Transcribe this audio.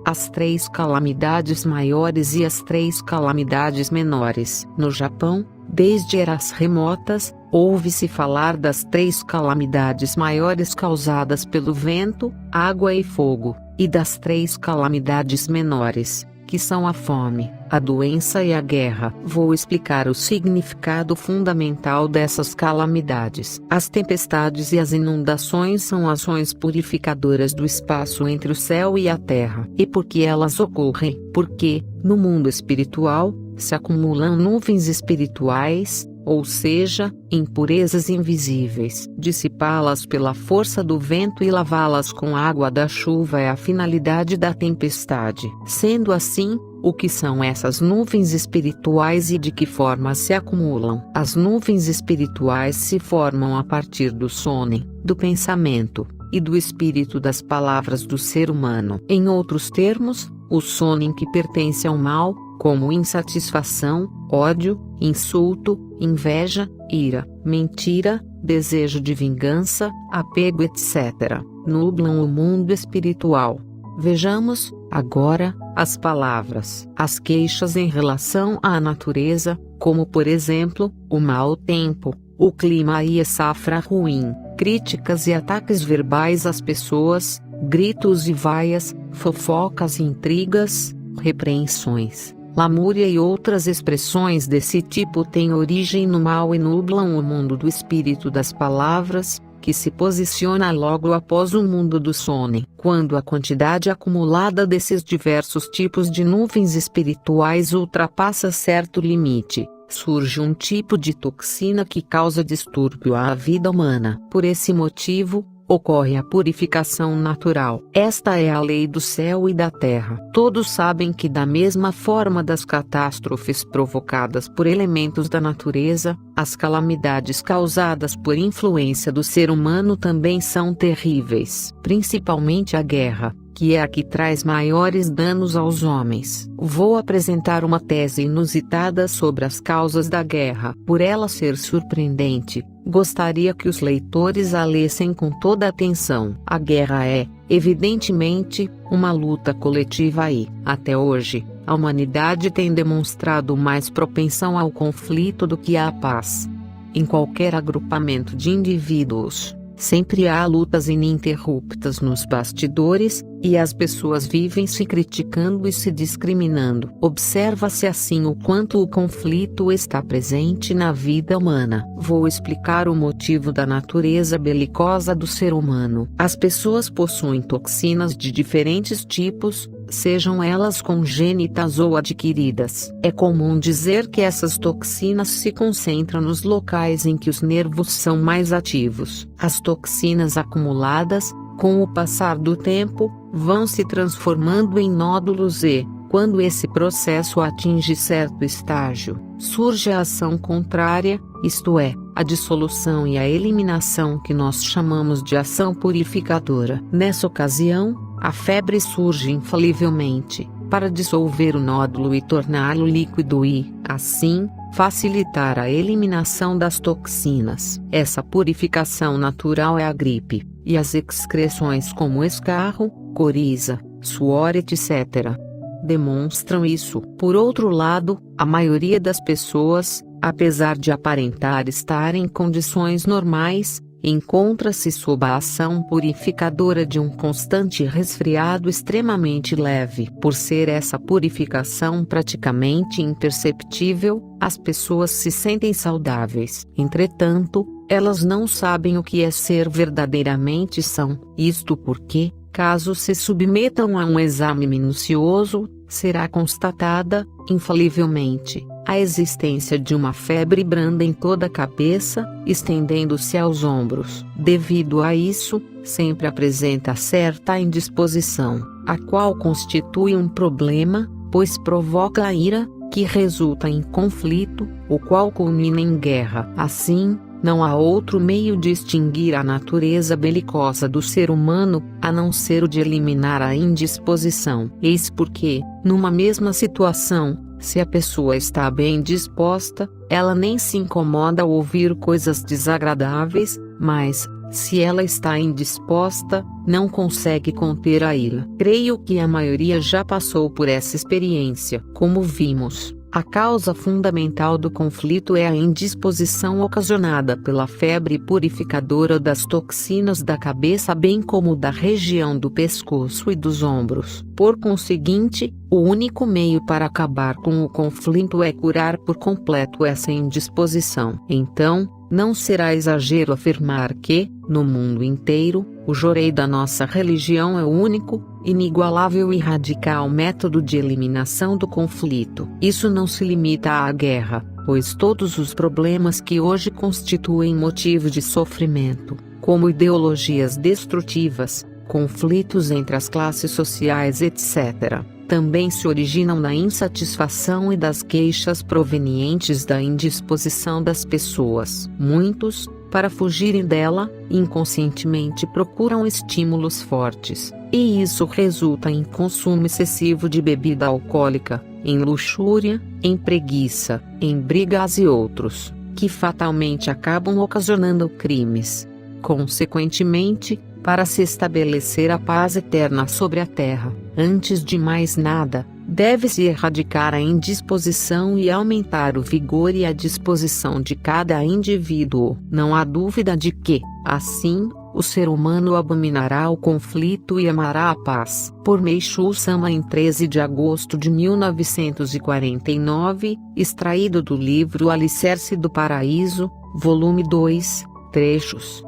as 3 calamidades maiores e as 3 calamidades menores. No Japão, desde eras remotas, ouve-se falar das 3 calamidades maiores causadas pelo vento, água e fogo, e das 3 calamidades menores, que são a fome, a doença e a guerra. Vou explicar o significado fundamental dessas calamidades. As tempestades e as inundações são ações purificadoras do espaço entre o céu e a terra. E por que elas ocorrem? Porque, no mundo espiritual, se acumulam nuvens espirituais, ou seja, impurezas invisíveis. Dissipá-las pela força do vento e lavá-las com a água da chuva é a finalidade da tempestade. Sendo assim, o que são essas nuvens espirituais e de que forma se acumulam? As nuvens espirituais se formam a partir do sonem, do pensamento, e do espírito das palavras do ser humano. Em outros termos, o sonem que pertence ao mal, como insatisfação, ódio, insulto, inveja, ira, mentira, desejo de vingança, apego, etc., nublam o mundo espiritual. Vejamos, agora, as palavras. As queixas em relação à natureza, como por exemplo, o mau tempo, o clima e a safra ruim, críticas e ataques verbais às pessoas, gritos e vaias, fofocas e intrigas, repreensões, lamúria e outras expressões desse tipo têm origem no mal e nublam o mundo do espírito das palavras, que se posiciona logo após o mundo do sonem. Quando a quantidade acumulada desses diversos tipos de nuvens espirituais ultrapassa certo limite, surge um tipo de toxina que causa distúrbio à vida humana. Por esse motivo, ocorre a purificação natural. Esta é a lei do céu e da terra. Todos sabem que da mesma forma das catástrofes provocadas por elementos da natureza, as calamidades causadas por influência do ser humano também são terríveis. Principalmente a guerra, que é a que traz maiores danos aos homens. Vou apresentar uma tese inusitada sobre as causas da guerra. Por ela ser surpreendente, gostaria que os leitores a lessem com toda atenção. A guerra é, evidentemente, uma luta coletiva e, até hoje, a humanidade tem demonstrado mais propensão ao conflito do que à paz. Em qualquer agrupamento de indivíduos, sempre há lutas ininterruptas nos bastidores, e as pessoas vivem se criticando e se discriminando. Observa-se assim o quanto o conflito está presente na vida humana. Vou explicar o motivo da natureza belicosa do ser humano. As pessoas possuem toxinas de diferentes tipos, sejam elas congênitas ou adquiridas. É comum dizer que essas toxinas se concentram nos locais em que os nervos são mais ativos. As toxinas acumuladas, com o passar do tempo, vão se transformando em nódulos e, quando esse processo atinge certo estágio, surge a ação contrária, isto é, a dissolução e a eliminação que nós chamamos de ação purificadora. Nessa ocasião, a febre surge infalivelmente, para dissolver o nódulo e torná-lo líquido e, assim, facilitar a eliminação das toxinas. Essa purificação natural é a gripe, e as excreções como escarro, coriza, suor, etc., demonstram isso. Por outro lado, a maioria das pessoas, apesar de aparentar estar em condições normais, encontra-se sob a ação purificadora de um constante resfriado extremamente leve. Por ser essa purificação praticamente imperceptível, as pessoas se sentem saudáveis. Entretanto, elas não sabem o que é ser verdadeiramente são. Isto porque, caso se submetam a um exame minucioso, será constatada, infalivelmente, a existência de uma febre branda em toda a cabeça, estendendo-se aos ombros. Devido a isso, sempre apresenta certa indisposição, a qual constitui um problema, pois provoca a ira, que resulta em conflito, o qual culmina em guerra. Assim, não há outro meio de extinguir a natureza belicosa do ser humano, a não ser o de eliminar a indisposição. Eis porque, numa mesma situação, se a pessoa está bem disposta, ela nem se incomoda ao ouvir coisas desagradáveis, mas, Se ela está indisposta, não consegue conter a ira. Creio que a maioria já passou por essa experiência. Como vimos, a causa fundamental do conflito é a indisposição ocasionada pela febre purificadora das toxinas da cabeça, bem como da região do pescoço e dos ombros. Por conseguinte, o único meio para acabar com o conflito é curar por completo essa indisposição. Então, não será exagero afirmar que, no mundo inteiro, o jorei da nossa religião é o único, inigualável e radical método de eliminação do conflito. Isso não se limita à guerra, pois todos os problemas que hoje constituem motivo de sofrimento, como ideologias destrutivas, conflitos entre as classes sociais, etc., também se originam da insatisfação e das queixas provenientes da indisposição das pessoas. Muitos, para fugirem dela, inconscientemente procuram estímulos fortes, e isso resulta em consumo excessivo de bebida alcoólica, em luxúria, em preguiça, em brigas e outros, que fatalmente acabam ocasionando crimes. Consequentemente, para se estabelecer a paz eterna sobre a terra, antes de mais nada, deve-se erradicar a indisposição e aumentar o vigor e a disposição de cada indivíduo. Não há dúvida de que, assim, o ser humano abominará o conflito e amará a paz. Por Meishu Sama, em 13 de agosto de 1949, extraído do livro Alicerce do Paraíso, volume 2, trechos.